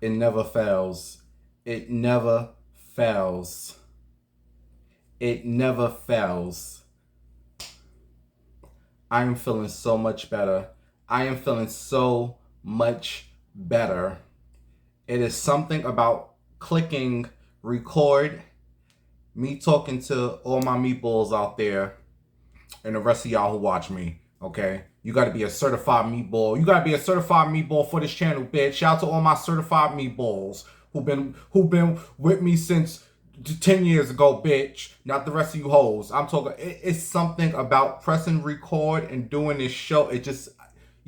It never fails. It never fails. It never fails. I am feeling so much better. I am feeling so much better. It is something about clicking record, me talking to all my meatballs out there, and the rest of y'all who watch me, okay? You gotta be a certified meatball. You gotta be a certified meatball for this channel, bitch. Shout out to all my certified meatballs who've been with me since 10 years ago, bitch. Not the rest of you hoes. I'm talking, it's something about pressing record and doing this show. It just,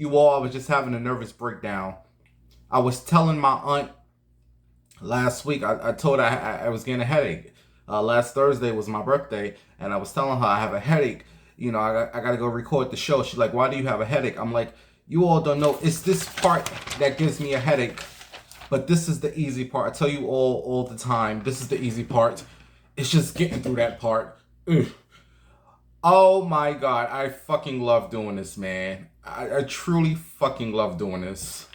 I was just having a nervous breakdown. I was telling my aunt last week, I told her I was getting a headache. Last Thursday was my birthday, and I was telling her I have a headache. You know, I got to go record the show. She's like, why do you have a headache? I'm like, you all don't know. It's this part that gives me a headache. But this is the easy part. I tell you all the time, this is the easy part. It's just getting through that part. Ugh. Oh my God, I fucking love doing this, man. I truly fucking love doing this.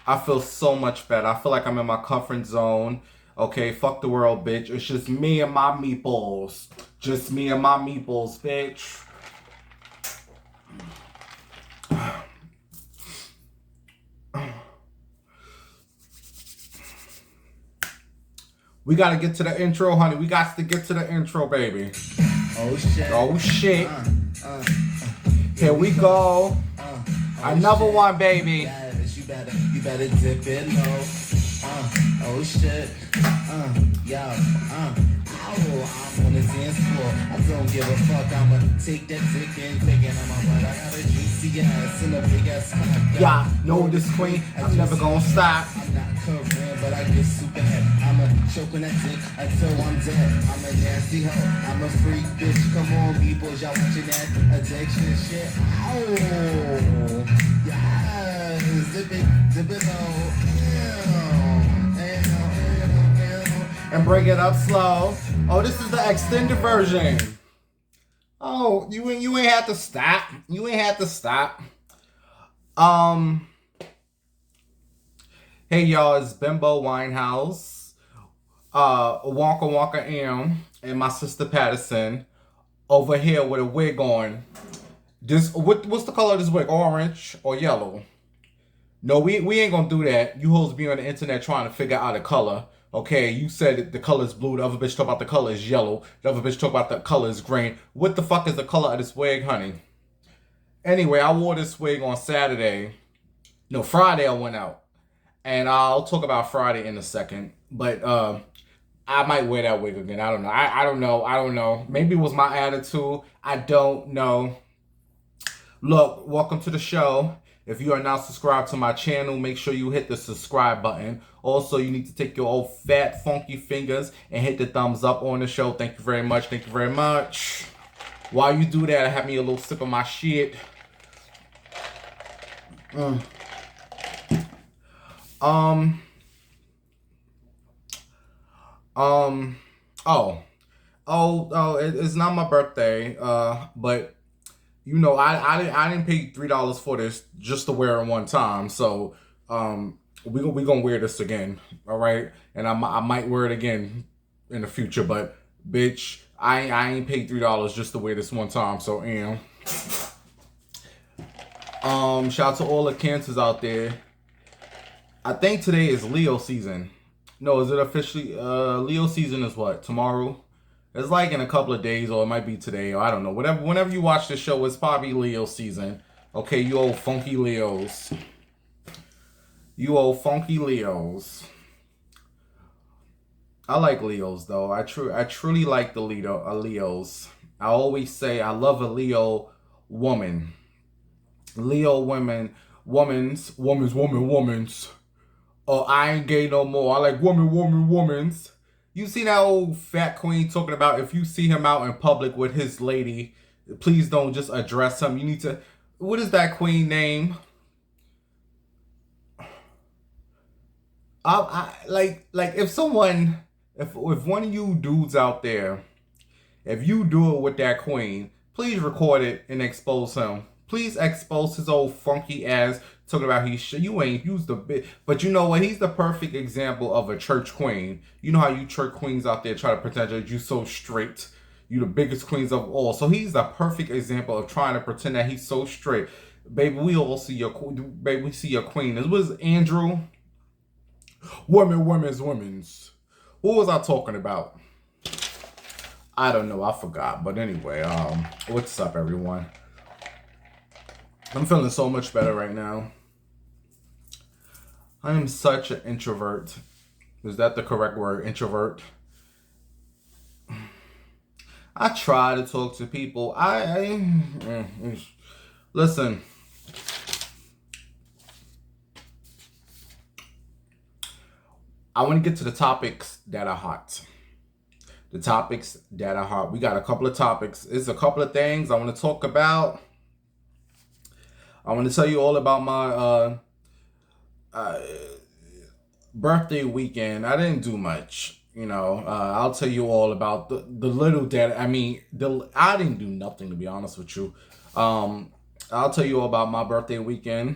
I feel so much better. I feel like I'm in my comfort zone. Okay, fuck the world, bitch. It's just me and my meatballs. Just me and my meatballs, bitch. We gotta get to the intro, honey. We got to get to the intro, baby. Oh shit. Oh shit. Here we go. Another one, baby. You better dip it low. Oh shit. Yo. I'm on the dance floor. I don't give a fuck. I'ma take that dick and take it on my butt. I got a juicy ass and a big ass cock. Yeah, know this queen. I'm never gonna stop. I'm not covering, but I get super head. I'ma choke on that dick until I'm dead. I'm a nasty hoe. I'm a freak bitch. Come on, people. Y'all watching that addiction shit. Ow. Yes. Zip it low. And bring it up slow. Oh, this is the extended version. Oh, you ain't had to stop. You ain't had to stop. Hey y'all, it's Bimbo Winehouse, Wonka M, and my sister Patterson over here with a wig on. What's the color of this wig? Orange or yellow? No, we ain't gonna do that. You hoes be on the internet trying to figure out a color. Okay, you said that the color is blue. The other bitch talk about the color is yellow. The other bitch talk about the color is green. What the fuck is the color of this wig, honey? Anyway, I wore this wig on Saturday. No, Friday I went out. And I'll talk about Friday in a second. But I might wear that wig again. I don't know. I don't know. I don't know. Maybe it was my attitude. I don't know. Look, welcome to the show. If you are not subscribed to my channel, make sure you hit the subscribe button. Also, you need to take your old fat, funky fingers and hit the thumbs up on the show. Thank you very much. Thank you very much. While you do that, I have me a little sip of my shit. It's not my birthday, but you know, I didn't pay $3 for this just to wear it one time. So we gonna wear this again, all right? And I might wear it again in the future, but bitch, I ain't paid $3 just to wear this one time. So shout out to all the cancers out there. I think today is Leo season. No, is it officially Leo season is what? Tomorrow? It's like in a couple of days, or it might be today, or I don't know. Whenever you watch the show, it's probably Leo season. Okay, you old funky Leos. You old funky Leos. I like Leos though. I truly like the Leos. I always say I love a Leo woman. Leo women, woman's. Oh, I ain't gay no more. I like woman's. You see that old fat queen talking about if you see him out in public with his lady, please don't just address him. You need to, what is that queen name? Like if one of you dudes out there, if you do it with that queen, please record it and expose him. Please expose his old funky ass talking about you ain't used the bit. But you know what? He's the perfect example of a church queen. You know how you church queens out there try to pretend that you so straight. You the biggest queens of all. So he's the perfect example of trying to pretend that he's so straight. Baby, we all see your baby. We see your queen. This was Andrew. Women's. What was I talking about? I don't know. I forgot. But anyway, what's up, everyone? I'm feeling so much better right now. I am such an introvert. Is that the correct word? Introvert. I try to talk to people. Listen. I want to get to the topics that are hot. The topics that are hot. We got a couple of topics. There's a couple of things I want to talk about. I want to tell you all about my birthday weekend. I didn't do much. You know, I'll tell you all about the little that, I didn't do nothing, to be honest with you. I'll tell you all about my birthday weekend.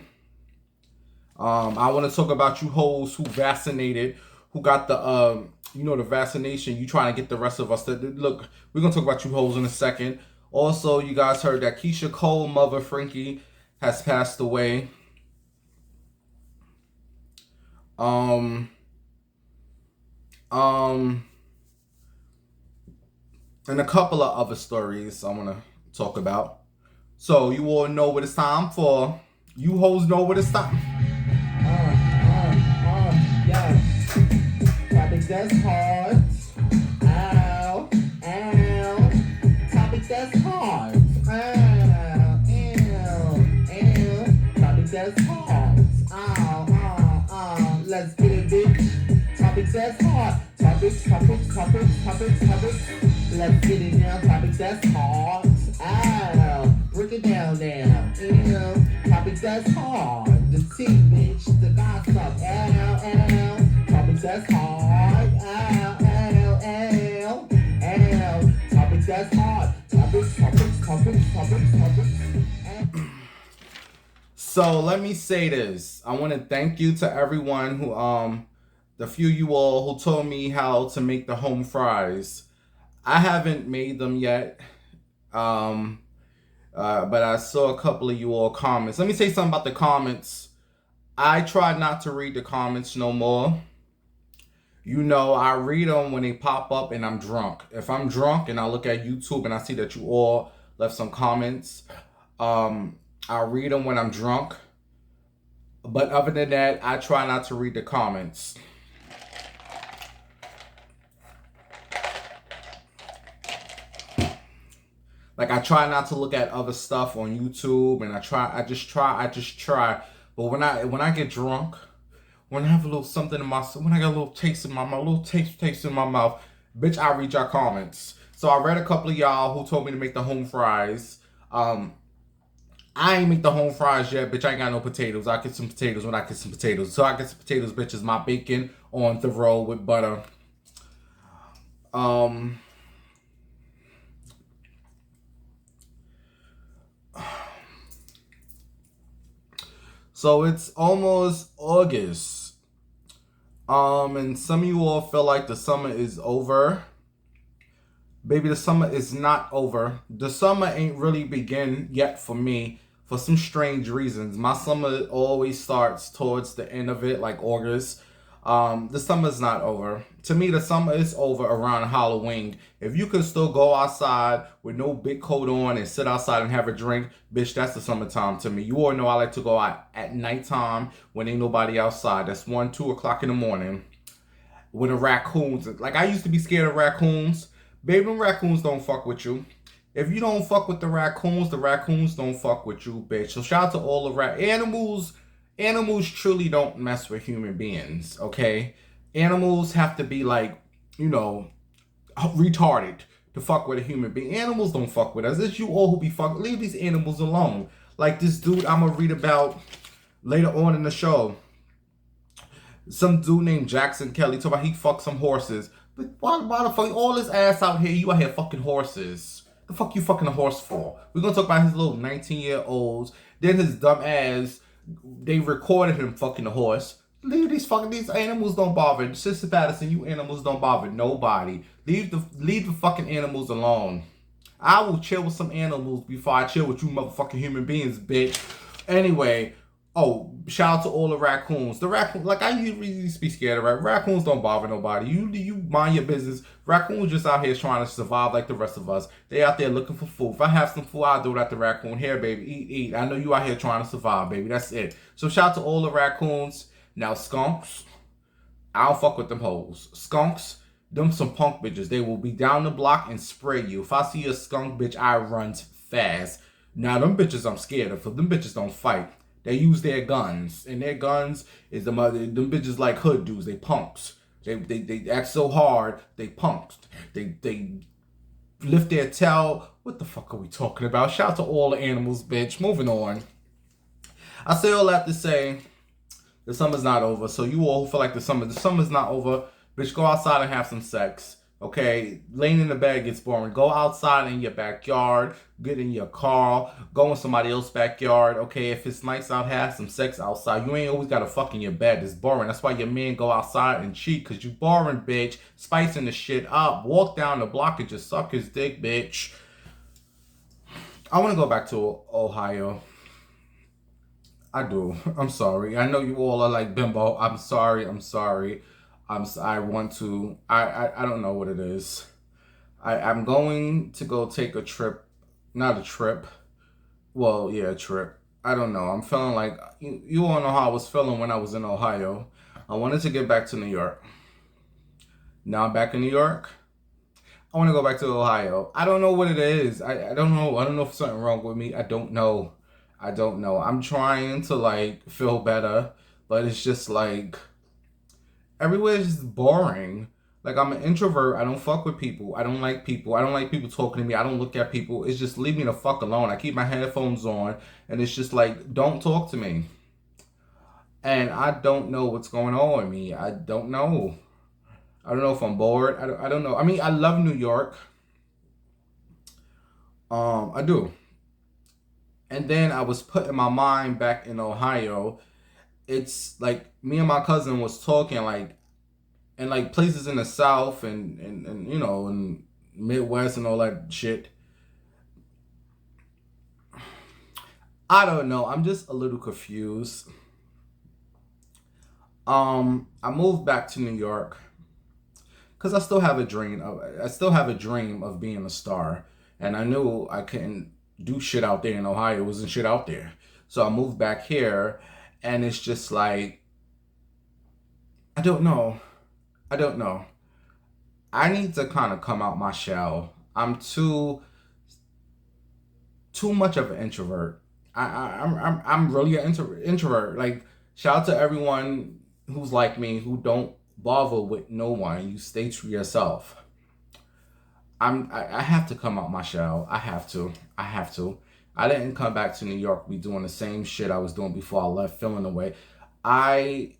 I want to talk about you hoes who vaccinated, who got the, the vaccination. You trying to get the rest of us to look. We're going to talk about you hoes in a second. Also, you guys heard that Keyshia Cole mother, Frankie, has passed away. And a couple of other stories I want to talk about. So you all know what it's time for. You hoes know what it's time. Yeah. Topics that's hard. Ow, ow. Topics that's hard. Ow, ew. Topics that's hard. Ow. Let's get it, bitch. Topics that's hard. Topics. Let's get it now. Topics that's hard. Ow. Break it down now. Ew. Topics that's hard. The tea, bitch. The gossip. Ow. Topics that's hard. Ow. Topics that's hard. Topics. So let me say this. I want to thank you to everyone who, the few you all who told me how to make the home fries. I haven't made them yet. But I saw a couple of you all comments. Let me say something about the comments. I try not to read the comments no more. You know, I read them when they pop up and I'm drunk. If I'm drunk and I look at YouTube and I see that you all left some comments, I read them when I'm drunk. But other than that, I try not to read the comments. Like, I try not to look at other stuff on YouTube, and I just try. But when I get drunk, when I have a little something in my, when I got a little taste in my mouth, a little taste in my mouth, bitch, I read your comments. So I read a couple of y'all who told me to make the home fries. I ain't make the home fries yet, bitch. I ain't got no potatoes. I get some potatoes when I get some potatoes. So I get some potatoes, bitch, is my bacon on the roll with butter. So it's almost August. And some of you all feel like the summer is over. Baby, the summer is not over. The summer ain't really begin yet for me for some strange reasons. My summer always starts towards the end of it, like August. The summer's not over. To me, the summer is over around Halloween. If you can still go outside with no big coat on and sit outside and have a drink, bitch, that's the summertime to me. You all know I like to go out at nighttime when ain't nobody outside. That's 1, 2 o'clock in the morning. When the raccoons, like I used to be scared of raccoons. Baby, them raccoons don't fuck with you. If you don't fuck with the raccoons don't fuck with you, bitch. So shout out to all the animals. Animals truly don't mess with human beings, okay? Animals have to be like, retarded to fuck with a human being. Animals don't fuck with us. It's you all who be fucking. Leave these animals alone. Like this dude I'm gonna read about later on in the show. Some dude named Jackson Kelly talk about he fucked some horses. But why the fuck all this ass out here? You out here fucking horses. The fuck you fucking a horse for? We're gonna talk about his little 19-year-olds. Then his dumb ass They recorded him fucking the horse. Leave these animals don't bother. Sister Patterson, you animals don't bother nobody. Leave the fucking animals alone. I will chill with some animals before I chill with you motherfucking human beings, bitch. Anyway, oh, shout out to all the raccoons. The raccoon, like I usually be scared of raccoons. Don't bother nobody. You mind your business. Raccoons just out here trying to survive like the rest of us. They out there looking for food. If I have some food, I'll do it at the raccoon. Here, baby, eat. I know you out here trying to survive, baby. That's it. So shout out to all the raccoons. Now skunks, I don't fuck with them hoes. Skunks, them some punk bitches. They will be down the block and spray you. If I see a skunk bitch, I run fast. Now them bitches I'm scared of. Them bitches don't fight. They use their guns, and their guns is them bitches like hood dudes. They punks. They act so hard. They punks. They lift their tail. What the fuck are we talking about? Shout out to all the animals, bitch. Moving on. I say all that to say, the summer's not over. So you all who feel like the summer's not over, bitch, go outside and have some sex. Okay? Laying in the bed gets boring. Go outside in your backyard. Get in your car. Go in somebody else's backyard. Okay? If it's nice out, have some sex outside. You ain't always got to fuck in your bed. It's boring. That's why your men go outside and cheat. Because you boring, bitch. Spicing the shit up. Walk down the block and just suck his dick, bitch. I want to go back to Ohio. I do. I'm sorry. I know you all are like, Bimbo, I'm sorry. I want to. I don't know what it is. I'm going to go take a trip. Not a trip. Well, yeah, a trip. I don't know. I'm feeling like, you all know how I was feeling when I was in Ohio. I wanted to get back to New York. Now I'm back in New York. I want to go back to Ohio. I don't know what it is. I don't know. I don't know if something wrong with me. I don't know. I'm trying to like feel better, but it's just like everywhere is just boring. Like I'm an introvert. I don't fuck with people. I don't like people. I don't like people talking to me. I don't look at people. It's just leave me the fuck alone. I keep my headphones on and it's just like, don't talk to me. And I don't know what's going on with me. I don't know. I don't know if I'm bored. I don't know. I mean, I love New York. I do. And then I was putting my mind back in Ohio. It's like me and my cousin was talking like, and like places in the South and you know, and Midwest and all that shit. I don't know. I'm just a little confused. I moved back to New York because I still have a dream. I still have a dream of being a star, and I knew I couldn't do shit out there in Ohio. It wasn't shit out there. So I moved back here and it's just like, I don't know. I need to kind of come out my shell. I'm too much of an introvert. I'm really an introvert. Like, shout out to everyone who's like me, who don't bother with no one. You stay to yourself. I have to come out my shell. I have to. I didn't come back to New York be doing the same shit I was doing before I left, feeling away. I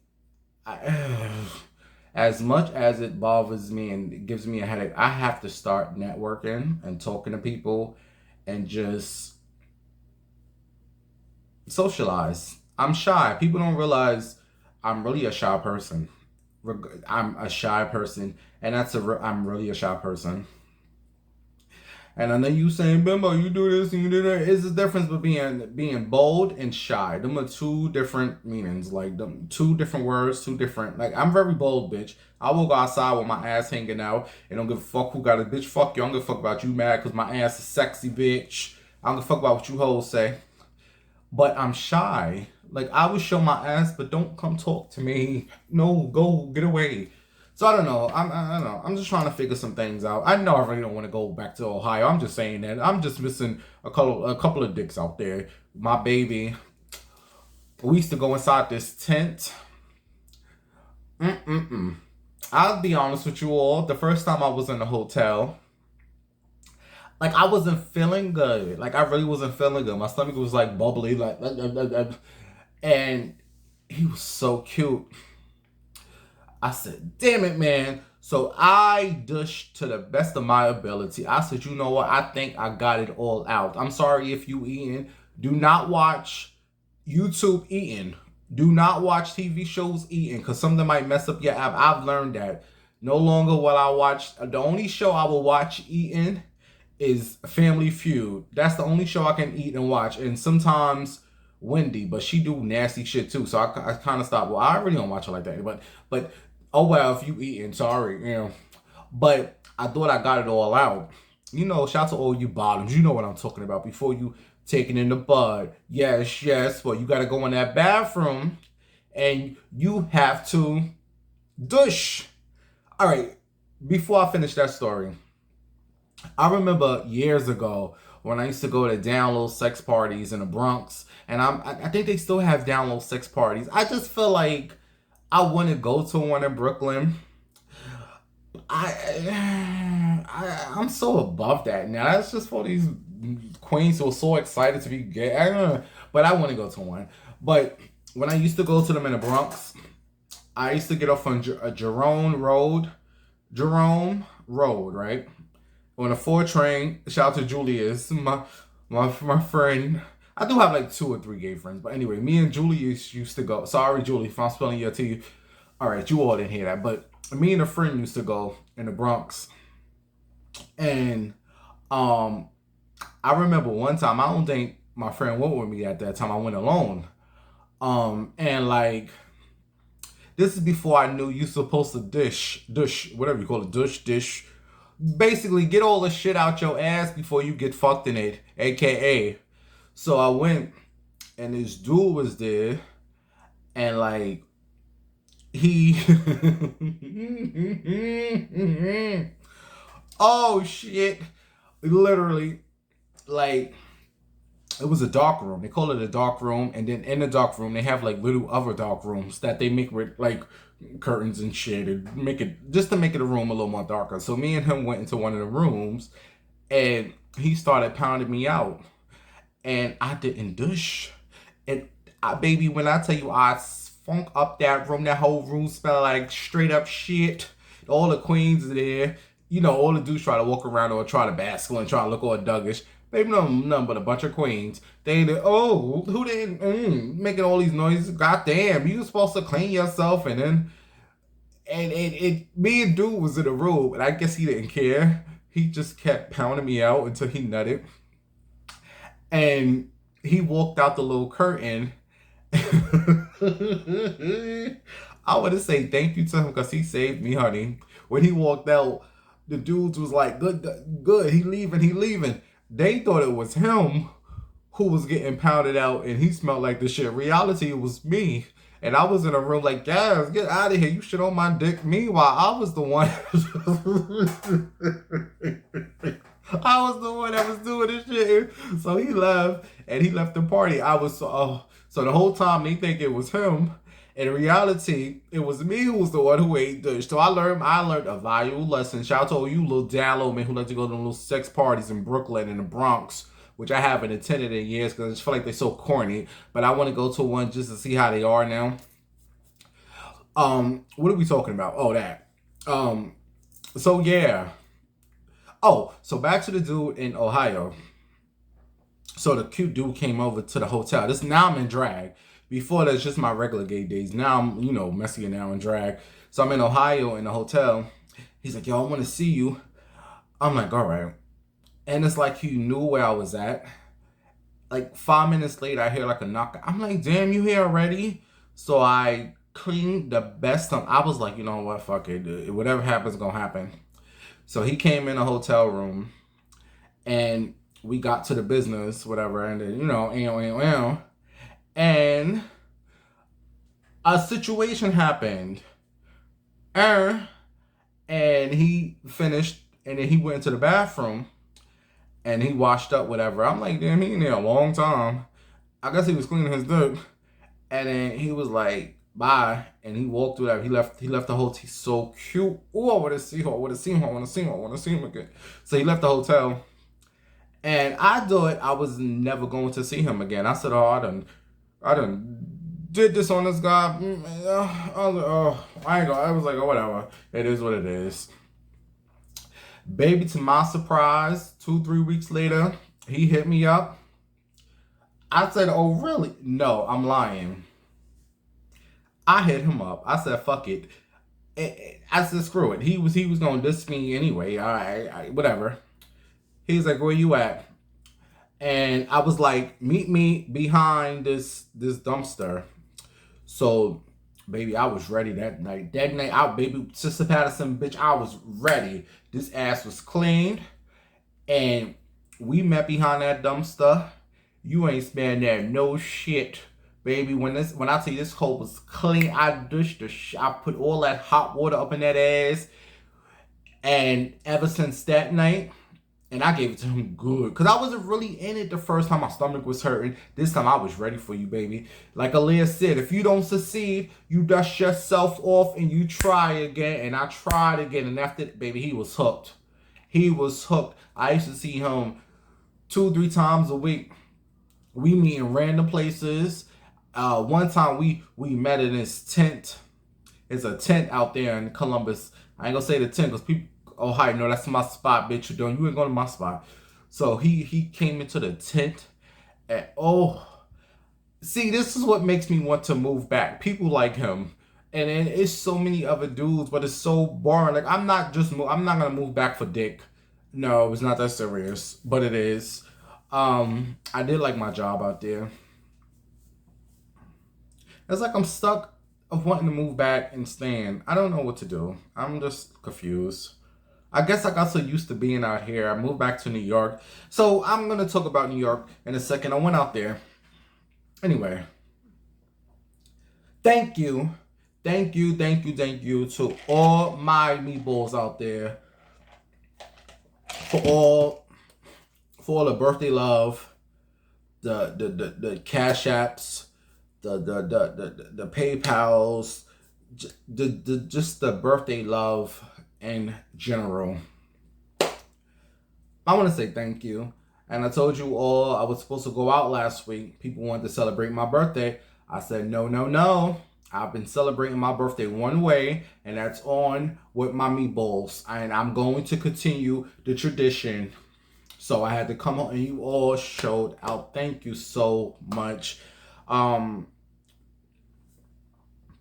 as much as it bothers me and it gives me a headache, I have to start networking and talking to people and just socialize. I'm shy. People don't realize I'm really a shy person. I'm a shy person, and I'm really a shy person. And I know you saying, Bimbo, you do this and you do that. It's the difference between being bold and shy. Them are two different meanings. Like, them two different words, two different. Like, I'm very bold, bitch. I will go outside with my ass hanging out and don't give a fuck who got it. Bitch, fuck you. I don't give a fuck about you mad because my ass is sexy, bitch. I don't give a fuck about what you hoes say. But I'm shy. Like, I would show my ass, but don't come talk to me. No, go, get away. So I don't know. I don't know. I'm just trying to figure some things out. I know I really don't want to go back to Ohio. I'm just saying that. I'm just missing a couple of dicks out there. My baby. We used to go inside this tent. I'll be honest with you all. The first time I was in the hotel, like, I wasn't feeling good. Like, I really wasn't feeling good. My stomach was like bubbly, like, and he was so cute. I said, damn it, man. So I dished to the best of my ability. I said, you know what? I think I got it all out. I'm sorry if you eating. Do not watch YouTube eating. Do not watch TV shows eating because something might mess up your app. I've learned that. No longer will I watch. The only show I will watch eating is Family Feud. That's the only show I can eat and watch. And sometimes Wendy, but she do nasty shit too. So I kind of stopped. Well, I really don't watch it like that. But oh well, if you eating, sorry, you know. But I thought I got it all out. You know, shout out to all you bottoms. You know what I'm talking about. Before you take it in the bud. Yes, yes. Well, you got to go in that bathroom and you have to douche. All right. Before I finish that story, I remember years ago when I used to go to down low sex parties in the Bronx, and I think they still have down low sex parties. I just feel like I want to go to one in Brooklyn. I'm so above that now. That's just for these queens who are so excited to be gay. But I want to go to one. But when I used to go to them in the Bronx, I used to get off on Jerome Road, right? On a 4 train. Shout out to Julius, my friend. I do have like 2 or 3 gay friends, but anyway, me and Julius used to go. Sorry, Julie, if I'm spelling your T. All right, you all didn't hear that, but me and a friend used to go in the Bronx, and I remember one time. I don't think my friend went with me at that time. I went alone, and like this is before I knew you're supposed to dish, whatever you call it, dish. Basically, get all the shit out your ass before you get fucked in it, aka. So I went, and this dude was there, and like he, oh shit, literally, like it was a dark room. They call it a dark room, and then in the dark room they have like little other dark rooms that they make with like curtains and shit and make it just to make it a room a little more darker. So me and him went into one of the rooms, and he started pounding me out, and I didn't douche. And baby, when I tell you I funk up that room, that whole room smelled like straight up shit. All the queens are there. You know, all the dudes try to walk around or try to bask and try to look all duggish. Baby, no, nothing but a bunch of queens. They, who didn't, making all these noises. Goddamn, you supposed to clean yourself. And then, me and dude was in the room, and I guess he didn't care. He just kept pounding me out until he nutted. And he walked out the little curtain. I want to say thank you to him because he saved me, honey. When he walked out, the dudes was like, good, he leaving. They thought it was him who was getting pounded out and he smelled like the shit. Reality, it was me. And I was in a room like, guys, get out of here. You shit on my dick. Meanwhile, I was the one. I was the one that was doing this shit. So he left, and he left the party. I was so the whole time they think it was him. In reality, it was me who was the one who ate dish. So I learned a valuable lesson. Shout out to all you little down low men who like to go to little sex parties in Brooklyn and the Bronx, which I haven't attended in years because I just feel like they're so corny. But I want to go to one just to see how they are now. What are we talking about? Oh, that. So yeah. Oh, so back to the dude in Ohio. So the cute dude came over to the hotel. Now I'm in drag. Before that's just my regular gay days. Now I'm, messier now in drag. So I'm in Ohio in the hotel. He's like, yo, I want to see you. I'm like, all right. And it's like he knew where I was at. Like 5 minutes later, I hear like a knock. I'm like, damn, you here already? So I cleaned the best time. I was like, you know what, fuck it. Whatever happens, gonna happen. So he came in a hotel room, and we got to the business, whatever, and then, and a situation happened. And he finished, and then he went into the bathroom, and he washed up, whatever. I'm like, damn, he in there a long time. I guess he was cleaning his dick. And then he was like, bye. And he walked through that. He left the hotel. He's so cute. Oh, I want to see him again. So he left the hotel. And I thought I was never going to see him again. I said, I done did this on this guy. I was like, oh, whatever. It is what it is. Baby, to my surprise, 2-3 weeks later, he hit me up. I said, oh, really? No, I'm lying. I hit him up. I said, fuck it. I said, screw it. He was going to diss me anyway. All right, whatever. He's like, where you at? And I was like, meet me behind this dumpster. So, baby, I was ready that night. That night, baby, Sister Patterson, bitch, I was ready. This ass was clean. And we met behind that dumpster. You ain't sparing there no shit, baby. When I tell you this hole was clean, I dushed I put all that hot water up in that ass. And ever since that night, and I gave it to him good. Because I wasn't really in it the first time. My stomach was hurting. This time I was ready for you, baby. Like Aaliyah said, if you don't succeed, you dust yourself off and you try again. And I tried again. And after that, baby, he was hooked. He was hooked. I used to see him 2-3 times a week. We meet in random places. One time we met in his tent. It's a tent out there in Columbus. I ain't gonna say the tent because people, oh hi, no, that's my spot, bitch. You ain't going to my spot. So he came into the tent, and see, this is what makes me want to move back. People like him, and it's so many other dudes, but it's so boring. Like I'm not gonna move back for dick. No, it's not that serious, but it is. I did like my job out there. It's like I'm stuck of wanting to move back and staying. I don't know what to do. I'm just confused. I guess I got so used to being out here. I moved back to New York. So I'm going to talk about New York in a second. I went out there. Anyway. Thank you. Thank you to all my meatballs out there. For all the birthday love. The cash apps. The PayPals. Just the birthday love in general. I want to say thank you. And I told you all I was supposed to go out last week. People wanted to celebrate my birthday. I said, no. I've been celebrating my birthday one way, and that's on with my meatballs. And I'm going to continue the tradition. So I had to come on, and you all showed out. Thank you so much.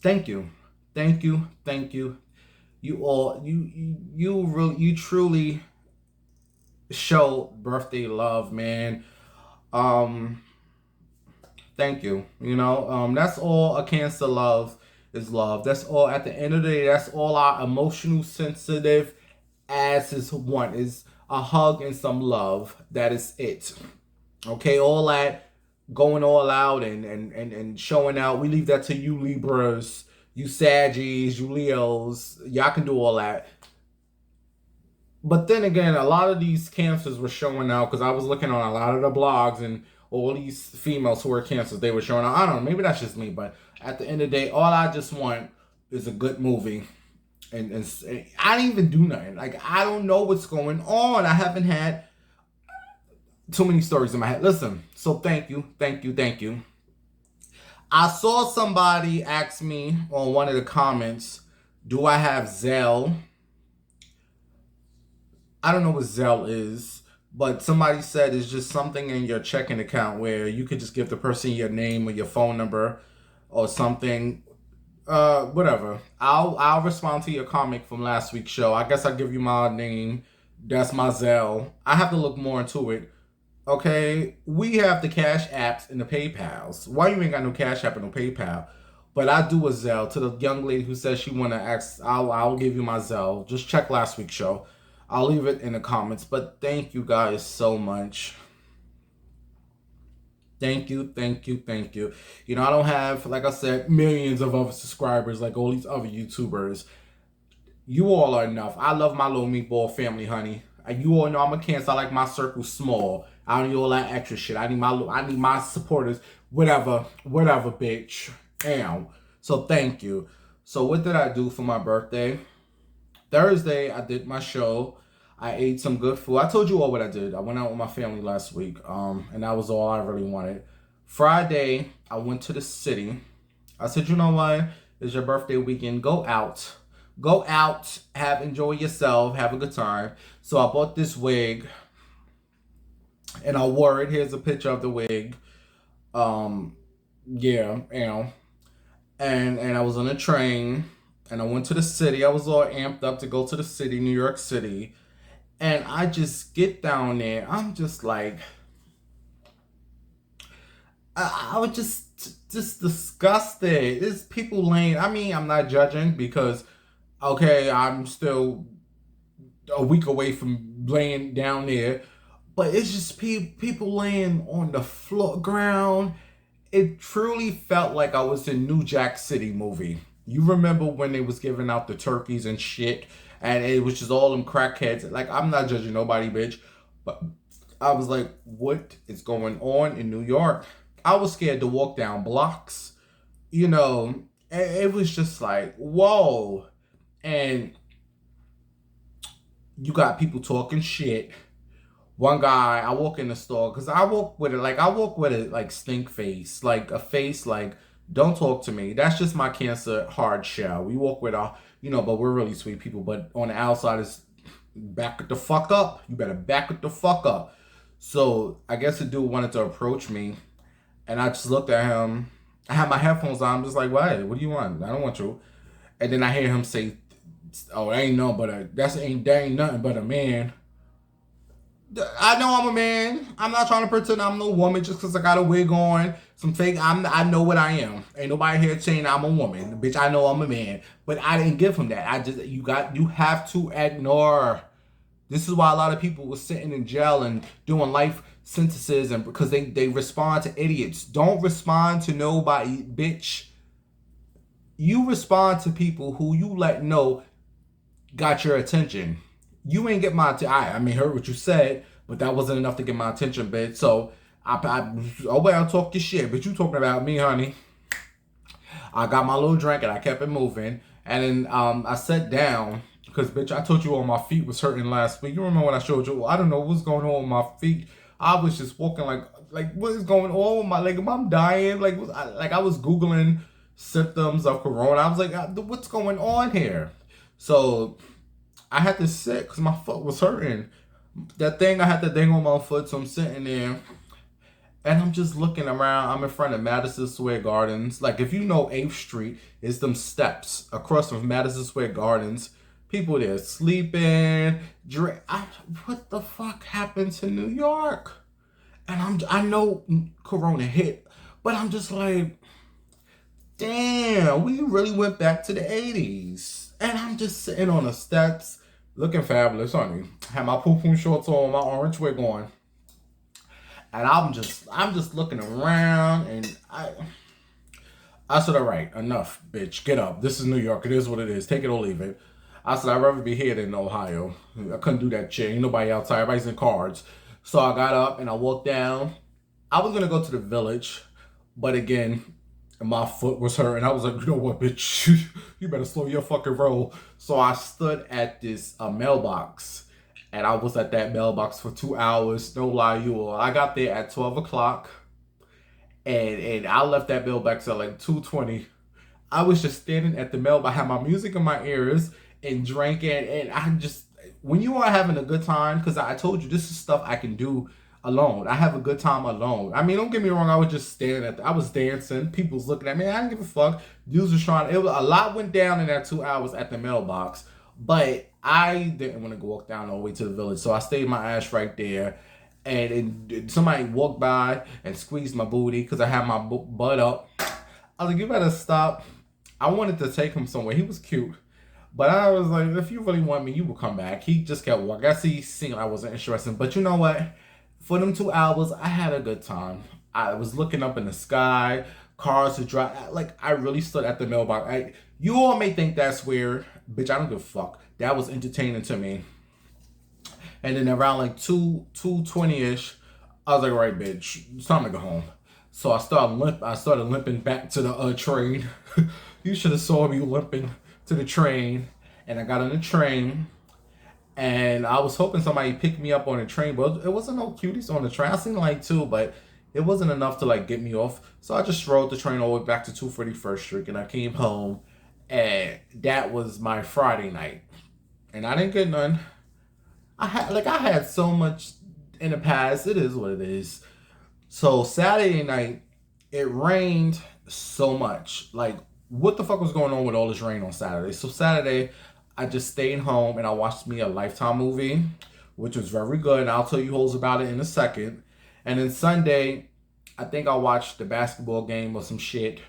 Thank you. You all, you truly show birthday love, man. Thank you. That's all a Cancer love is love. That's all. At the end of the day, that's all our emotional, sensitive asses want is a hug and some love. That is it. Okay, all that going all out and showing out. We leave that to you Libras, you Saggies, you Leos. Y'all can do all that. But then again, a lot of these Cancers were showing out because I was looking on a lot of the blogs and all these females who are Cancers, they were showing out. I don't know, maybe that's just me, but at the end of the day, all I just want is a good movie. And I didn't even do nothing. Like, I don't know what's going on. I haven't had too many stories in my head. Listen, so thank you. I saw somebody ask me on one of the comments, do I have Zelle? I don't know what Zelle is, but somebody said it's just something in your checking account where you could just give the person your name or your phone number or something. Whatever. I'll respond to your comment from last week's show. I guess I'll give you my name. That's my Zelle. I have to look more into it. Okay, we have the Cash Apps and the PayPals. Why you ain't got no Cash App and no PayPal? But I do a Zelle. To the young lady who says she want to ask, I'll give you my Zelle. Just check last week's show. I'll leave it in the comments. But thank you guys so much. Thank you. I don't have, like I said, millions of other subscribers like all these other YouTubers. You all are enough. I love my little meatball family, honey. You all know I'm a Cancer. I like my circle small. I don't need all that extra shit. I need my supporters. Whatever, bitch. Damn. So thank you. So what did I do for my birthday? Thursday, I did my show. I ate some good food. I told you all what I did. I went out with my family last week, and that was all I really wanted. Friday, I went to the city. I said, you know what? It's your birthday weekend. Go out. Enjoy yourself. Have a good time. So I bought this wig, and I wore it. Here's a picture of the wig. Um, yeah, and I was on a train, and I went to the city. I was all amped up to go to the city, New York City, and I just get down there. I'm just like, I was just disgusted. There's people laying. I mean, I'm not judging because okay, I'm still a week away from laying down there, but it's just people laying on the floor ground. It truly felt like I was in New Jack City movie. You remember when they was giving out the turkeys and shit, and it was just all them crackheads. Like, I'm not judging nobody, bitch, but I was like, what is going on in New York? I was scared to walk down blocks. You know, it was just like, whoa. And you got people talking shit. One guy, I walk in the store because I walk with it like stink face, like a face like don't talk to me. That's just my Cancer hard shell. We walk with our, but we're really sweet people. But on the outside is back it the fuck up. You better back it the fuck up. So I guess the dude wanted to approach me, and I just looked at him. I had my headphones on. I'm just like, what do you want? I don't want you. And then I hear him say, "Oh, that ain't no but a that ain't nothing but a man." I know I'm a man. I'm not trying to pretend I'm no woman just because I got a wig on. Some fake. I know what I am. Ain't nobody here saying I'm a woman, bitch. I know I'm a man, but I didn't give him that. You have to ignore. This is why a lot of people were sitting in jail and doing life sentences, and because they respond to idiots. Don't respond to nobody, bitch. You respond to people who you let know got your attention. You ain't get my I mean, heard what you said, but that wasn't enough to get my attention, bitch. So oh well, talk your shit, but you talking about me, honey. I got my little drink and I kept it moving, and then I sat down because bitch, I told you all my feet was hurting last week. You remember when I showed you? I don't know what's going on with my feet. I was just walking like what is going on with my leg? Am I dying? I was googling symptoms of corona. I was like, what's going on here? So I had to sit because my foot was hurting. I had that thing on my foot, so I'm sitting there and I'm just looking around. I'm in front of Madison Square Gardens. Like, if you know 8th Street, it's them steps across from Madison Square Gardens. People there sleeping, what the fuck happened to New York? And I know Corona hit, but I'm just like, damn, we really went back to the 80s. And I'm just sitting on the steps, looking fabulous, honey. Had my poo-poo shorts on, my orange wig on. And I'm just looking around, and I said, all right, enough, bitch. Get up. This is New York. It is what it is. Take it or leave it. I said, I'd rather be here than Ohio. I couldn't do that shit. Ain't nobody outside. Everybody's in cars. So I got up and I walked down. I was going to go to the village, but again, my foot was hurting. I was like, you know what, bitch? You better slow your fucking roll. So I stood at this mailbox, and I was at that mailbox for 2 hours. No lie, you all. I got there at 12 o'clock, and I left that mailbox at like 2:20. I was just standing at the mailbox. I had my music in my ears and drinking, and I just, when you are having a good time, because I told you this is stuff I can do alone. I have a good time alone. I mean, don't get me wrong. I was just standing I was dancing. People's looking at me. I didn't give a fuck. Dudes was trying. A lot went down in that 2 hours at the mailbox, but I didn't want to go walk down all the way to the village, so I stayed my ass right there. And somebody walked by and squeezed my booty because I had my butt up. I was like, you better stop. I wanted to take him somewhere. He was cute. But I was like, if you really want me, you will come back. He just kept walking. I guess he seen I wasn't interested. But you know what? For them 2 hours, I had a good time. I was looking up in the sky, cars to drive. Like, I really stood at the mailbox. You all may think that's weird. Bitch, I don't give a fuck. That was entertaining to me. And then around like 2:20ish, I was like, all right, bitch, it's time to go home. So I started limping back to the train. You should have saw me limping to the train. And I got on the train, and I was hoping somebody picked me up on the train, but it wasn't no cuties on the train. I seen like two, but it wasn't enough to like get me off. So I just rode the train all the way back to 241st Street, and I came home, and that was my Friday night. And I didn't get none. I had so much in the past. It is what it is. So Saturday night, it rained so much. Like, what the fuck was going on with all this rain on Saturday? So Saturday, I just stayed home and I watched me a Lifetime movie, which was very good. And I'll tell you hoes about it in a second. And then Sunday, I think I watched the basketball game or some shit.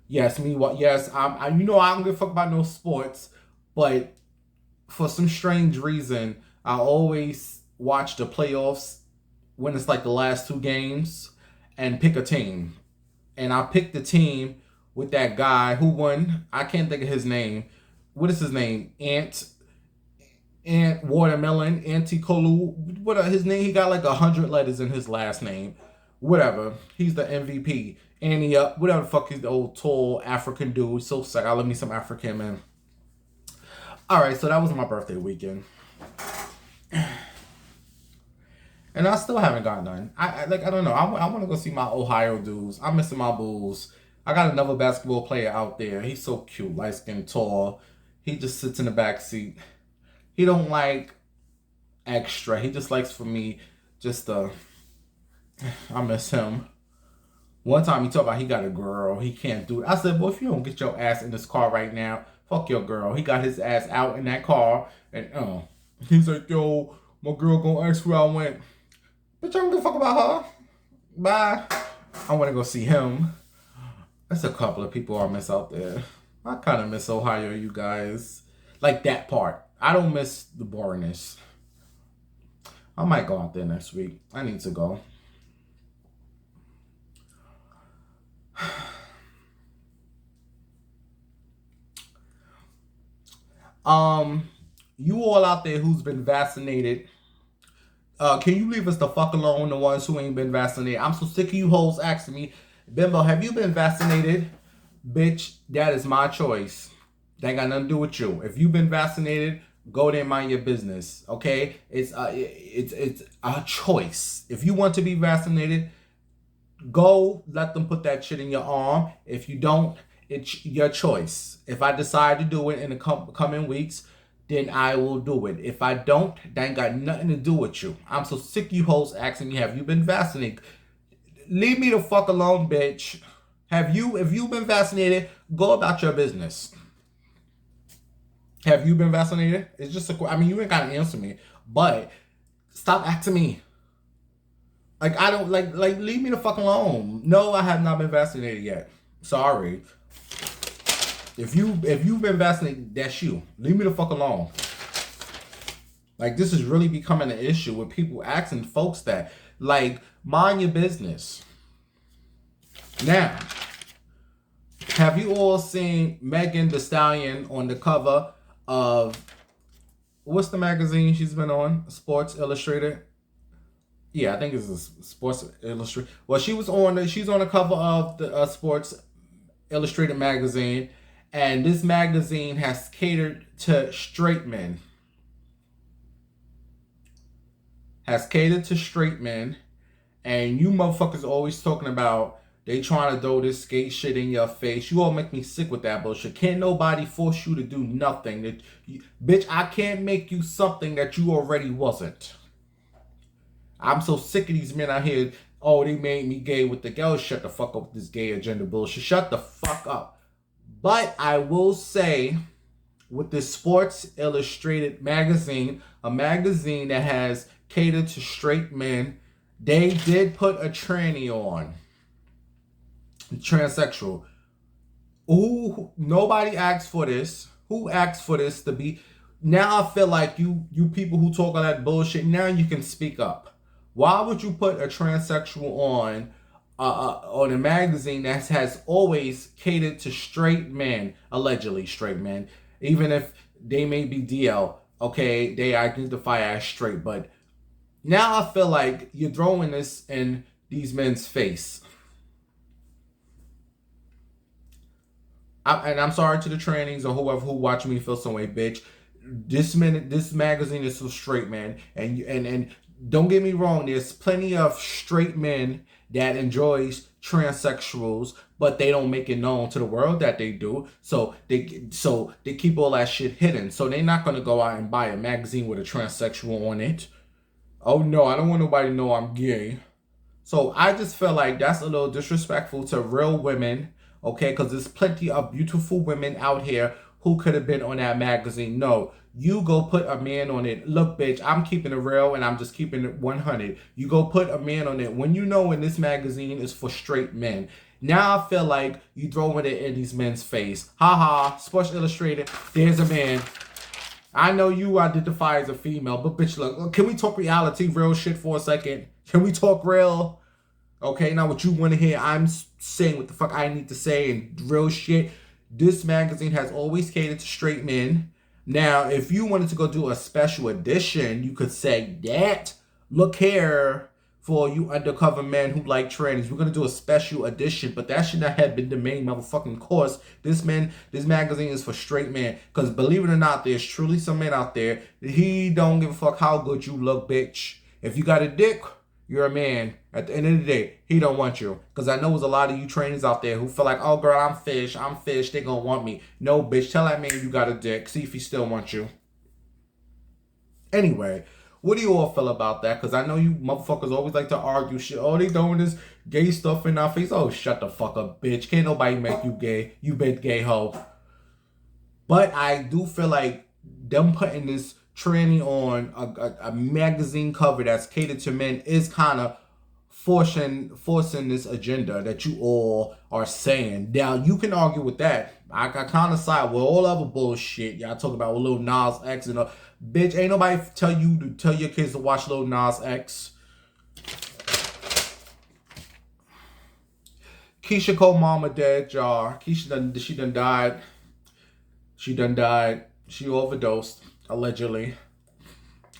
Yes, me. What? Yes, you know I don't give a fuck about no sports, but for some strange reason, I always watch the playoffs when it's like the last two games and pick a team. And I picked the team with that guy who won. I can't think of his name. What is his name? Ant Watermelon, Anticolu. What his name? He got like 100 letters in his last name. Whatever. He's the MVP. Annie up. Whatever the fuck he's the old tall African dude. So sick. I love me some African man. Alright, so that was my birthday weekend. And I still haven't got none. I don't know. I want to go see my Ohio dudes. I'm missing my Bulls. I got another basketball player out there. He's so cute, light skinned, tall. He just sits in the back seat. He don't like extra. He just likes for me just to. I miss him. One time he talked about he got a girl. He can't do it. I said, boy, if you don't get your ass in this car right now, fuck your girl. He got his ass out in that car. And he's like, yo, my girl gonna ask where I went. Bitch, I don't give a fuck about her. Bye. I want to go see him. That's a couple of people I miss out there. I kind of miss Ohio, you guys. Like that part. I don't miss the boringness. I might go out there next week. I need to go. You all out there who's been vaccinated, can you leave us the fuck alone, the ones who ain't been vaccinated? I'm so sick of you hoes asking me, Bimbo, have you been vaccinated? Bitch, that is my choice. That ain't got nothing to do with you. If you've been vaccinated, go there and mind your business. Okay? It's a choice. If you want to be vaccinated, go let them put that shit in your arm. If you don't, it's your choice. If I decide to do it in the coming weeks, then I will do it. If I don't, that ain't got nothing to do with you. I'm so sick of you hoes asking me, have you been vaccinated? Leave me the fuck alone, bitch. If you've been vaccinated, go about your business. Have you been vaccinated? It's just you ain't gotta answer me, but stop asking me. Like, I don't like leave me the fuck alone. No, I have not been vaccinated yet. Sorry. If you've been vaccinated, that's you. Leave me the fuck alone. Like, this is really becoming an issue with people asking folks that. Like, mind your business. Now, have you all seen Megan Thee Stallion on the cover of, what's the magazine she's been on? Sports Illustrated? Yeah, I think it's a Sports Illustrated. Well, she's on the cover of the Sports Illustrated magazine, and this magazine has catered to straight men. And you motherfuckers always talking about they trying to throw this skate shit in your face. You all make me sick with that bullshit. Can't nobody force you to do nothing. Bitch, I can't make you something that you already wasn't. I'm so sick of these men out here. Oh, they made me gay with the girls. Shut the fuck up with this gay agenda bullshit. Shut the fuck up. But I will say, with this Sports Illustrated magazine, a magazine that has catered to straight men, they did put a tranny on. Transsexual. Ooh, nobody asked for this. Who asked for this to be? Now I feel like you people who talk all that bullshit, now you can speak up. Why would you put a transsexual on a magazine that has always catered to straight men, allegedly straight men, even if they may be DL, okay, they identify as straight, but now I feel like you're throwing this in these men's face. And I'm sorry to the trannies or whoever who watch me feel some way, bitch. This magazine is for straight men, and don't get me wrong, there's plenty of straight men that enjoys transsexuals, but they don't make it known to the world that they do. So they keep all that shit hidden. So they're not gonna go out and buy a magazine with a transsexual on it. Oh no, I don't want nobody to know I'm gay. So I just feel like that's a little disrespectful to real women, okay? Because there's plenty of beautiful women out here who could have been on that magazine. No, you go put a man on it. Look, bitch, I'm keeping it real and I'm just keeping it 100. You go put a man on it when you know in this magazine is for straight men. Now I feel like you throwing it in these men's face. Haha, Sports Illustrated, there's a man. I know you identify as a female, but bitch, look, can we talk reality, real shit for a second? Can we talk real? Okay, now what you want to hear, I'm saying what the fuck I need to say and real shit. This magazine has always catered to straight men. Now, if you wanted to go do a special edition, you could say that. Look here, for you undercover men who like trannies, we're gonna do a special edition, but that should not have been the main motherfucking course. This magazine is for straight men. Cause believe it or not, there's truly some men out there. He don't give a fuck how good you look, bitch. If you got a dick, you're a man. At the end of the day, he don't want you. Because I know there's a lot of you trainers out there who feel like, oh girl, I'm fish, they gonna want me. No, bitch, tell that man you got a dick. See if he still wants you. Anyway, what do you all feel about that? Because I know you motherfuckers always like to argue shit. Oh, they doing this gay stuff in our face. Oh, shut the fuck up, bitch. Can't nobody make you gay. You been gay hoe. But I do feel like them putting this tranny on a magazine cover that's catered to men is kind of forcing this agenda that you all are saying. Now, you can argue with that. I kind of side with all other bullshit. Y'all talking about Lil Nas X and bitch, ain't nobody tell you to tell your kids to watch Lil Nas X. Keyshia Cole mama dead, y'all. She done died. She done died. She overdosed, allegedly.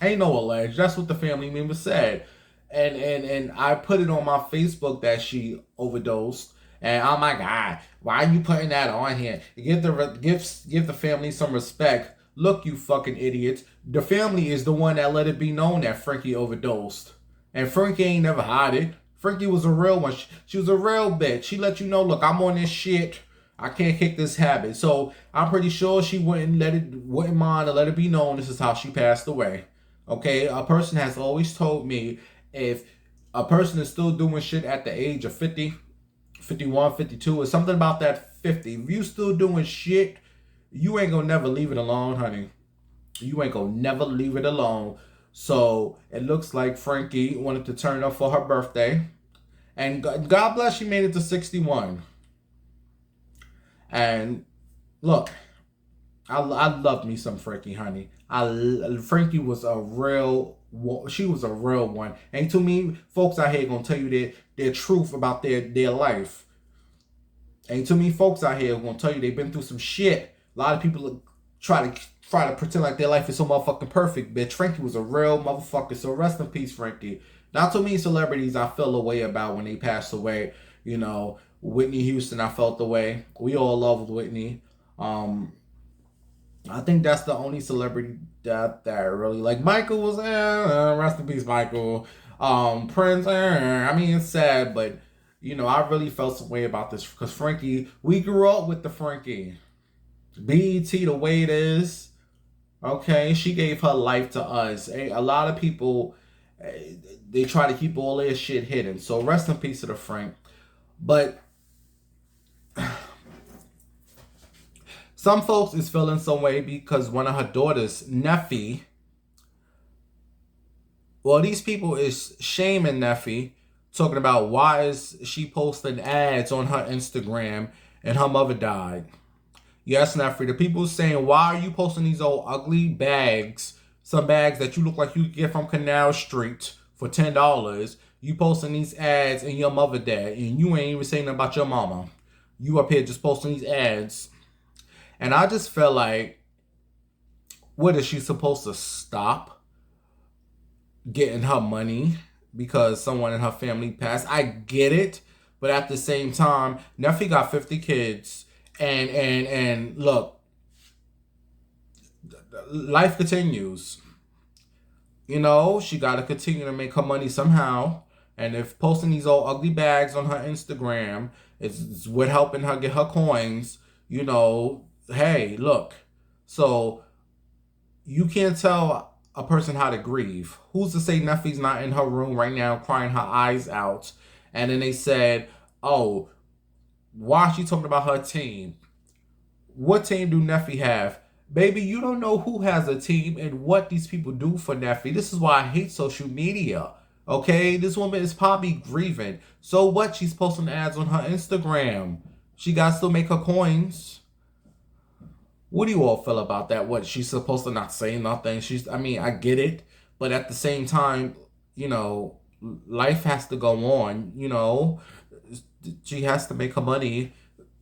Ain't no alleged. That's what the family member said. And I put it on my Facebook that she overdosed. And oh my God, why are you putting that on here? Give the family some respect. Look, you fucking idiots. The family is the one that let it be known that Frankie overdosed. And Frankie ain't never hide it. Frankie was a real one. She was a real bitch. She let you know, look, I'm on this shit. I can't kick this habit. So I'm pretty sure she wouldn't mind to let it be known this is how she passed away. Okay, a person has always told me if a person is still doing shit at the age of 50, 51, 52, or something about that 50, if you still doing shit, you ain't gonna never leave it alone, honey. You ain't gonna never leave it alone. So it looks like Frankie wanted to turn up for her birthday. And God bless, she made it to 61. And look, I love me some Frankie, honey. Frankie was a real, she was a real one. Ain't too many folks out here gonna tell you their truth about their life. Ain't too many folks out here gonna tell you they've been through some shit. A lot of people try to pretend like their life is so motherfucking perfect, bitch. Frankie was a real motherfucker. So rest in peace, Frankie. Not too many celebrities I feel a way about when they passed away. You know, Whitney Houston, I felt the way. We all loved Whitney. I think that's the only celebrity that I really like. Michael was, rest in peace, Michael. Prince, I mean, it's sad, but, you know, I really felt some way about this because Frankie, we grew up with the Frankie. BET the way it is, okay, she gave her life to us. A lot of people, they try to keep all their shit hidden. So rest in peace to the Frank. But some folks is feeling some way because one of her daughters, Neffy, well, these people is shaming Neffy, talking about why is she posting ads on her Instagram and her mother died. Yes, Neffy, the people saying, why are you posting these old ugly bags, some bags that you look like you could get from Canal Street for $10. You posting these ads and your mother dead, and you ain't even saying about your mama. You up here just posting these ads. And I just feel like, what is she supposed to stop getting her money because someone in her family passed? I get it, but at the same time, Neffy got 50 kids, and look, life continues. You know, she got to continue to make her money somehow. And if posting these old ugly bags on her Instagram is what helping her get her coins, hey, look. So you can't tell a person how to grieve. Who's to say Neffy's not in her room right now crying her eyes out? And then they said, oh, why is she talking about her team? What team do Neffy have? Baby, you don't know who has a team and what these people do for Neffy. This is why I hate social media. Okay? This woman is probably grieving. So what? She's posting ads on her Instagram. She got to still make her coins. What do you all feel about that? What, she's supposed to not say nothing? I mean, I get it. But at the same time, you know, life has to go on. You know, she has to make her money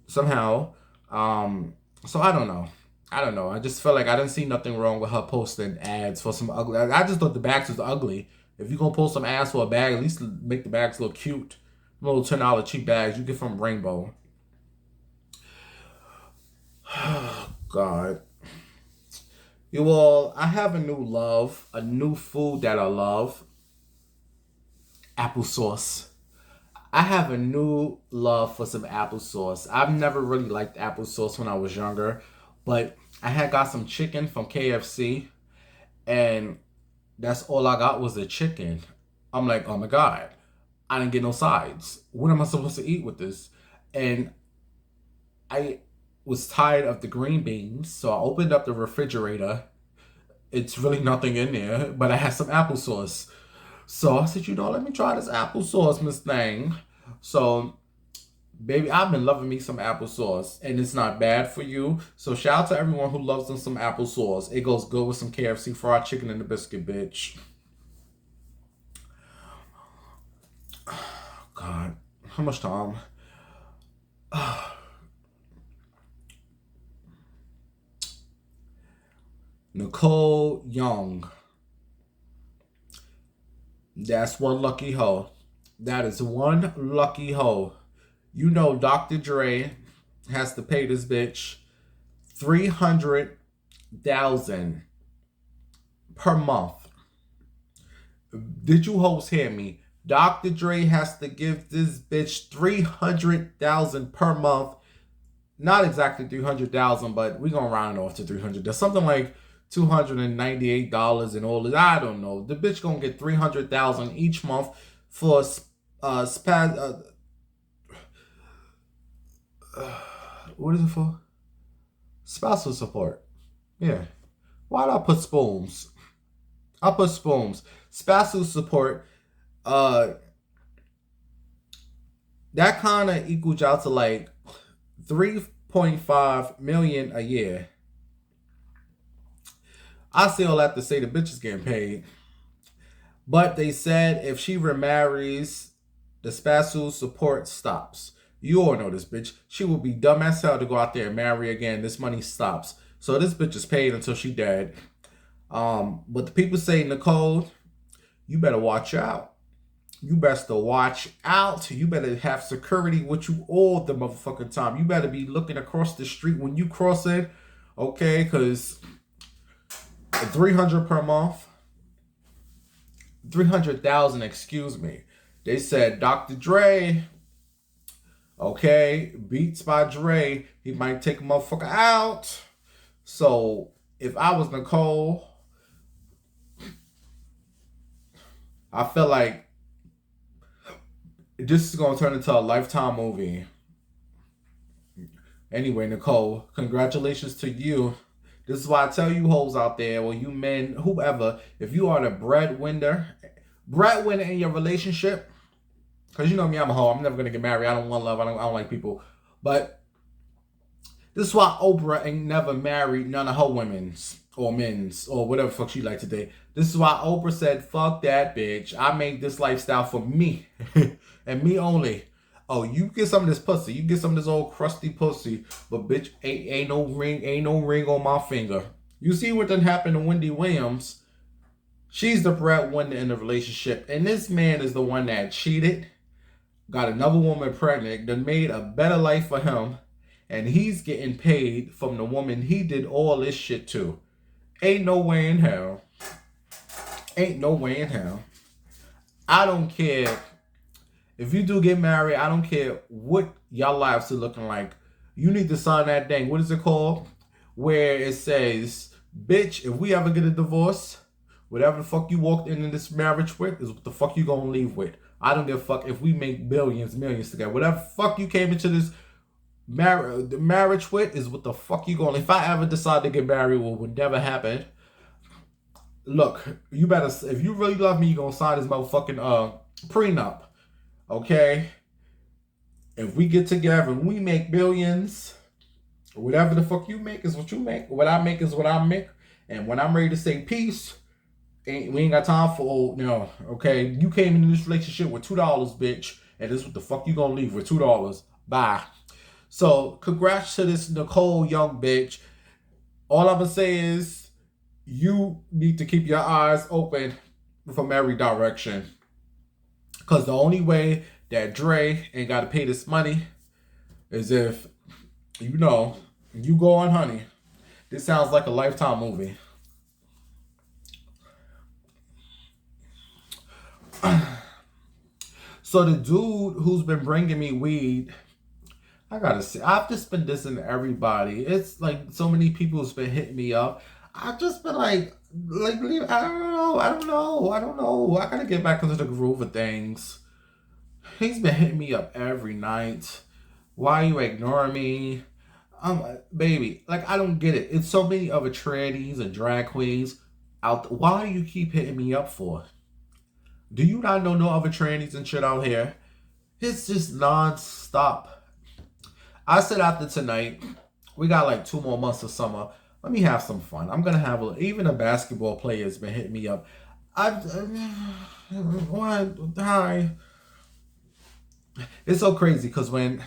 somehow. So I don't know. I just felt like I didn't see nothing wrong with her posting ads for some ugly. I just thought the bags was ugly. If you're gonna post some ads for a bag, at least make the bags look cute. Little $10 cheap bags you get from Rainbow. God. You all, I have a new love, a new food that I love. Applesauce. I have a new love for some applesauce. I've never really liked applesauce when I was younger, but I had got some chicken from KFC, and that's all I got was the chicken. I'm like, oh my God, I didn't get no sides. What am I supposed to eat with this? And I was tired of the green beans, so I opened up the refrigerator. It's really nothing in there, but I had some applesauce. So I said, you know, let me try this applesauce, Miss Thing. So, baby, I've been loving me some applesauce, and it's not bad for you. So shout out to everyone who loves them some applesauce. It goes good with some KFC fried chicken and a biscuit, bitch. God, how much time? Nicole Young. That's one lucky hoe. That is one lucky hoe. You know Dr. Dre has to pay this bitch $300,000 per month. Did you hoes hear me? Dr. Dre has to give this bitch $300,000 per month. Not exactly $300,000, but we're gonna round it off to 300. There's something like $298 and all that. I don't know. The bitch gonna get $300,000 each month for what is it for? Spousal support. Yeah. Why did I put spoons? I put spoons. Spousal support. That kind of equals out to like $3.5 million a year. I still have to say the bitch is getting paid. But they said if she remarries, the spousal support stops. You all know this bitch. She will be dumb as hell to go out there and marry again. This money stops. So this bitch is paid until she dead. But the people say, Nicole, you better watch out. You best to watch out. You better have security with you all the motherfucking time. You better be looking across the street when you cross it. Okay, because $300 per month. 300,000, excuse me. They said Dr. Dre, okay, Beats by Dre, he might take a motherfucker out. So if I was Nicole, I feel like this is gonna turn into a Lifetime movie. Anyway, Nicole, congratulations to you. This is why I tell you hoes out there, or you men, whoever, if you are the breadwinner in your relationship, because you know me, I'm a hoe. I'm never going to get married. I don't want love. I don't like people. But this is why Oprah ain't never married none of her women's or men's or whatever fuck she like today. This is why Oprah said, fuck that bitch. I made this lifestyle for me and me only. Oh, you get some of this pussy. You get some of this old crusty pussy. But bitch, ain't no ring on my finger. You see what done happened to Wendy Williams. She's the breadwinner in the relationship. And this man is the one that cheated. Got another woman pregnant. Done made a better life for him. And he's getting paid from the woman he did all this shit to. Ain't no way in hell. Ain't no way in hell. I don't care. If you do get married, I don't care what y'all lives are looking like. You need to sign that thing. What is it called? Where it says, bitch, if we ever get a divorce, Whatever the fuck you walked into this marriage with is what the fuck you gonna leave with. I don't give a fuck if we make billions, millions together. Whatever fuck you came into this marriage with is what the fuck you gonna. If I ever decide to get married, what would never happen. Look, you better, if you really love me, you gonna sign this motherfucking prenup, okay? If we get together and we make billions, whatever the fuck you make is what you make. What I make is what I make. And when I'm ready to say peace, we ain't got time for old, no, okay? You came into this relationship with $2, bitch, and this is what the fuck you gonna leave with $2. Bye. So, congrats to this Nicole young bitch. All I'm gonna say is, you need to keep your eyes open from every direction. Because the only way that Dre ain't got to pay this money is if, you go on Honey. This sounds like a Lifetime movie. So the dude who's been bringing me weed, I gotta say, I've just been dissing everybody. It's like so many people has been hitting me up. I've just been like, I don't know. I gotta get back into the groove of things. He's been hitting me up every night. Why are you ignoring me? Baby, like, I don't get it. It's so many other trannies and drag queens out. Why do you keep hitting me up for? Do you not know no other trannies and shit out here? It's just non-stop. I said after tonight, we got like 2 more months of summer. Let me have some fun. I'm gonna have even a basketball player has been hitting me up. Hi. It's so crazy because when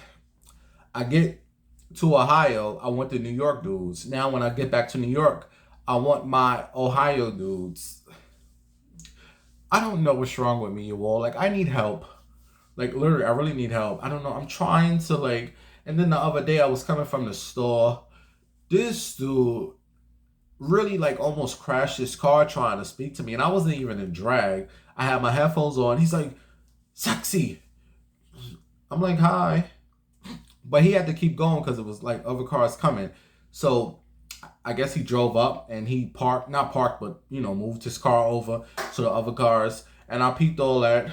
I get to Ohio, I want the New York dudes. Now when I get back to New York, I want my Ohio dudes. I don't know what's wrong with me, you all. Like, I need help. Like, literally, I really need help. I don't know. I'm trying to, like... And then the other day, I was coming from the store. This dude really, like, almost crashed his car trying to speak to me. And I wasn't even in drag. I had my headphones on. He's like, sexy. I'm like, hi. But he had to keep going because it was, like, other cars coming. So... I guess he drove up and he not parked, but, moved his car over to the other cars. And I peeped all that.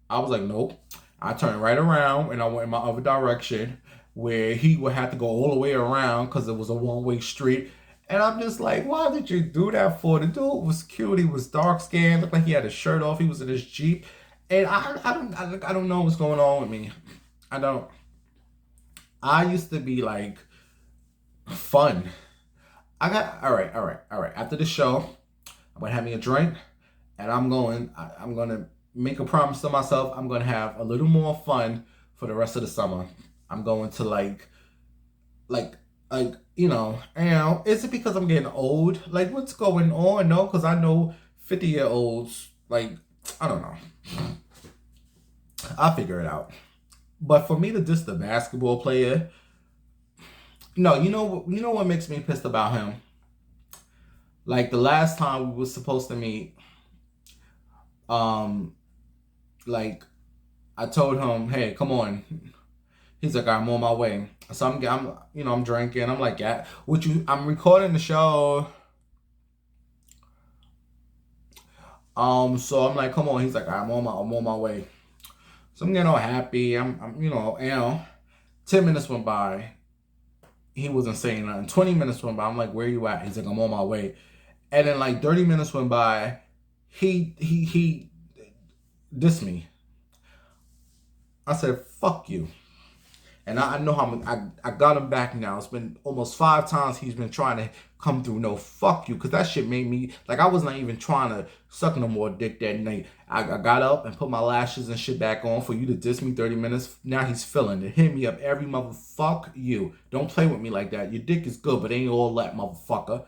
I was like, nope. I turned right around and I went in my other direction where he would have to go all the way around because it was a one-way street. And I'm just like, why did you do that for? The dude was cute. He was dark skinned, looked like he had his shirt off. He was in his Jeep. And I don't know what's going on with me. I don't. I used to be like fun. All right. After the show, I'm gonna have me a drink, and I'm gonna make a promise to myself. I'm gonna have a little more fun for the rest of the summer. I'm going to like, is it because I'm getting old? Like, what's going on? No, because I know 50-year-olds. Like, I don't know. I'll figure it out. But for me to diss the basketball player. No, you know what makes me pissed about him? Like the last time we were supposed to meet, like I told him, hey, come on. He's like, I'm on my way. So I'm drinking. I'm like, yeah, I'm recording the show. So I'm like, come on. He's like, I'm on my way. So I'm getting all happy. I'm 10 minutes went by. He wasn't saying nothing. 20 minutes went by. I'm like, where you at? He's like, I'm on my way. And then like 30 minutes went by. He dissed me. I said, fuck you. And I know how I got him back now. It's been almost 5 times he's been trying to come through. No, fuck you. Because that shit made me, like, I was not even trying to suck no more dick that night. I got up and put my lashes and shit back on for you to diss me 30 minutes. Now he's feeling it. Hit me up every motherfuck you. Don't play with me like that. Your dick is good, but ain't all that, motherfucker.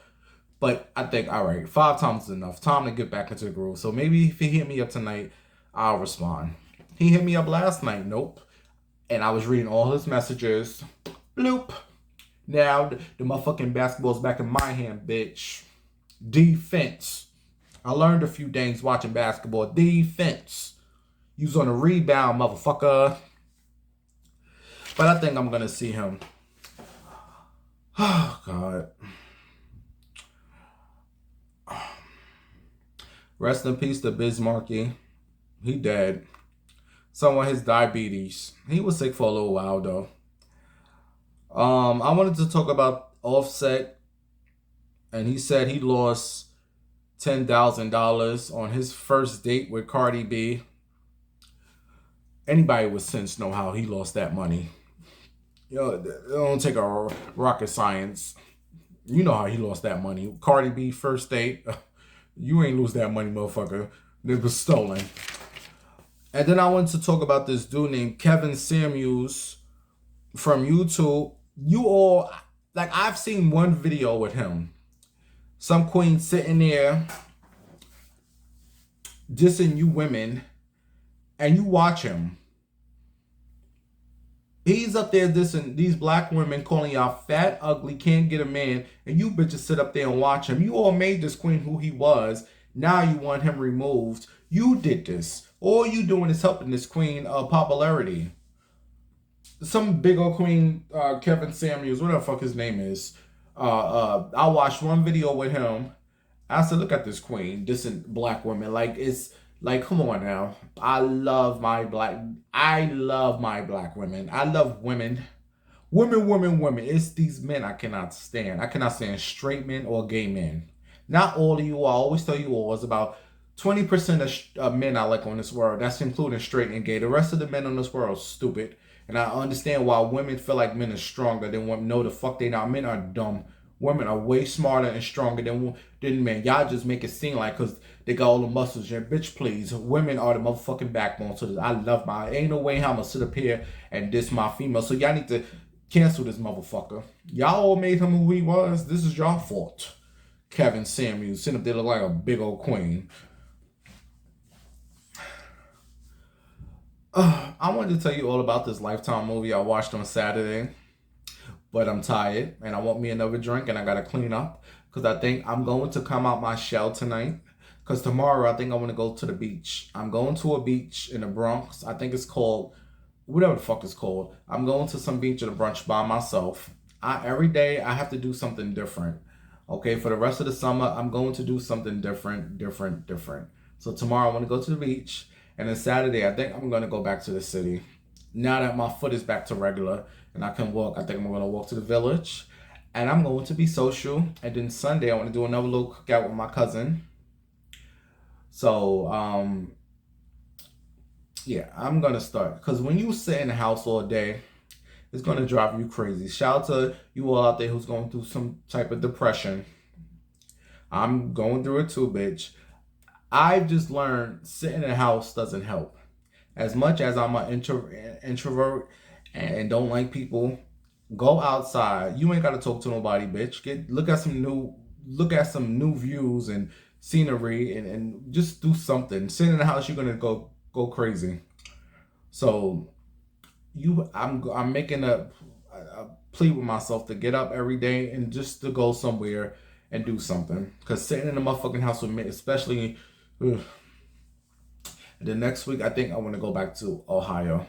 But I think, all right, 5 times is enough. Time to get back into the groove. So maybe if he hit me up tonight, I'll respond. He hit me up last night. Nope. And I was reading all his messages. Bloop. Now, the motherfucking basketball's back in my hand, bitch. Defense. I learned a few things watching basketball. Defense. You's on a rebound, motherfucker. But I think I'm going to see him. Oh, God. Rest in peace to Biz Markie. He dead. Someone his diabetes. He was sick for a little while though. I wanted to talk about Offset, and he said he lost $10,000 on his first date with Cardi B. Anybody with sense know how he lost that money. You know, it don't take a rocket science. You know how he lost that money. Cardi B first date. You ain't lose that money, motherfucker. It was stolen. And then I wanted to talk about this dude named Kevin Samuels from YouTube. You all, like, I've seen one video with him. Some queen sitting there dissing you women, and you watch him. He's up there dissing these black women, calling y'all fat, ugly, can't get a man, and you bitches sit up there and watch him. You all made this queen who he was. Now you want him removed. You did this. All you doing is helping this queen popularity. Some big old queen, Kevin Samuels, whatever the fuck his name is. I watched one video with him. I said, look at this queen dissing black women. Like, it's like, come on now. I love my black women. I love women. Women. It's these men I cannot stand. I cannot stand straight men or gay men. Not all of you. I always tell you all, it's about 20% of men I like on this world. That's including straight and gay. The rest of the men on this world are stupid. And I understand why women feel like men are stronger than women. No, the fuck they not. Men are dumb. Women are way smarter and stronger than men. Y'all just make it seem like because they got all the muscles. Yeah, bitch, please. Women are the motherfucking backbone. So I love ain't no way how I'm going to sit up here and diss my female. So y'all need to cancel this motherfucker. Y'all all made him who he was. This is y'all fault. Kevin Samuels sitting up there look like a big old queen. I wanted to tell you all about this Lifetime movie I watched on Saturday, but I'm tired and I want me another drink and I gotta clean up because I think I'm going to come out my shell tonight because tomorrow I think I want to go to the beach. I'm going to a beach in the Bronx. I think it's called, whatever the fuck it's called. I'm going to some beach at a brunch by myself. Every day I have to do something different. Okay, for the rest of the summer, I'm going to do something different. So tomorrow I want to go to the beach. And then Saturday, I think I'm going to go back to the city. Now that my foot is back to regular and I can walk, I think I'm going to walk to the village. And I'm going to be social. And then Sunday, I want to do another little cookout with my cousin. So, yeah, I'm going to start. Because when you sit in the house all day, it's going to drive you crazy. Shout out to you all out there who's going through some type of depression. I'm going through it too, bitch. I've just learned sitting in the house doesn't help. As much as I'm an introvert and don't like people, go outside. You ain't gotta talk to nobody, bitch. Look at some new views and scenery and just do something. Sitting in the house, you're gonna go crazy. So I'm making a plea with myself to get up every day and just to go somewhere and do something. Cause sitting in the motherfucking house with me, especially. And then next week, I think I want to go back to Ohio.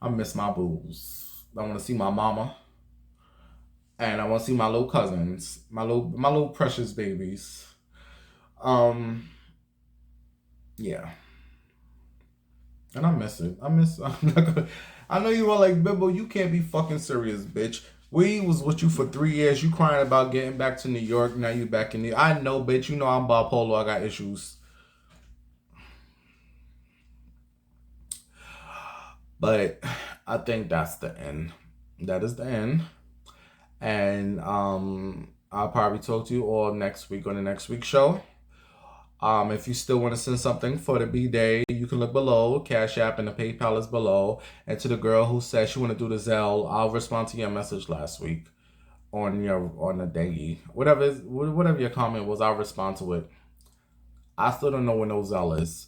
I miss my booze. I want to see my mama. And I want to see my little cousins. My little precious babies. Yeah. And I miss it. I know you all like, Bimbo, you can't be fucking serious, bitch. We was with you for 3 years. You crying about getting back to New York. Now you back in New York. I know, bitch. You know I'm bipolar. I got issues. But I think that's the end. That is the end. And I'll probably talk to you all next week on the next week's show. If you still want to send something for the B-Day, you can look below. Cash App and the PayPal is below. And to the girl who said she want to do the Zelle, I'll respond to your message last week on the day. Whatever your comment was, I'll respond to it. I still don't know when no Zelle is.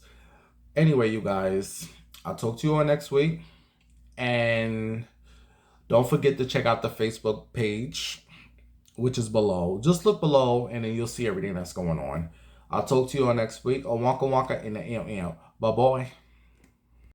Anyway, you guys, I'll talk to you all next week. And don't forget to check out the Facebook page, which is below. Just look below and then you'll see everything that's going on. I'll talk to you all next week. On Waka Waka in the AM. Bye-bye.